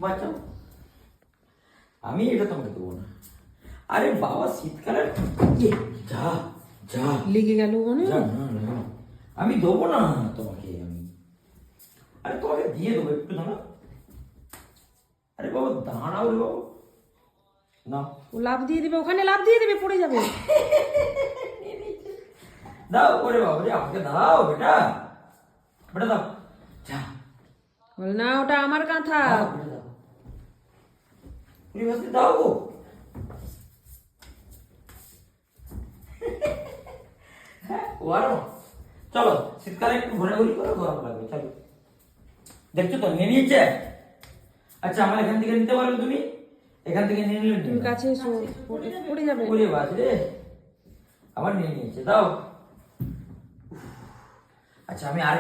বাঁচাও, আমি এটা তোমাকে দেবো না। আরে বাবা শীতকালে যা যা লেগে গেল মনে যা, না না আমি দেবো না তোমাকে, আমি আরে তোমাকে দিয়ে দেবো, একটু দাঁড়া। আরে বাবা দাঁড়াও রে বাবা, না ও লাভ দিয়ে দিবে, ওখানে লাভ দিয়ে দিবে, পড়ে যাবে। দাও ওরে বাবা রে, আমাকে দাও বেটা, বেটা দাও, যা বল না ওটা আমার কাঁথা। দাও বেটা দাও, পুরি ভাতে দাও গো। হ্যাঁ ওয়ারো, চলো শীতকালে একটু ঘোরাঘুরি করো, গরম লাগবে, চলো। দেখছো তো নিয়ে নিয়েছে। আচ্ছা আমার এখান থেকে নিতে পারো তুমি, এখান থেকে নিয়ে নিলে তুমি কাছে এসো, পড়ে যাবে। ওরে বাজ রে, আবার নিয়ে নিয়েছে, দাও। আচ্ছা আমি আর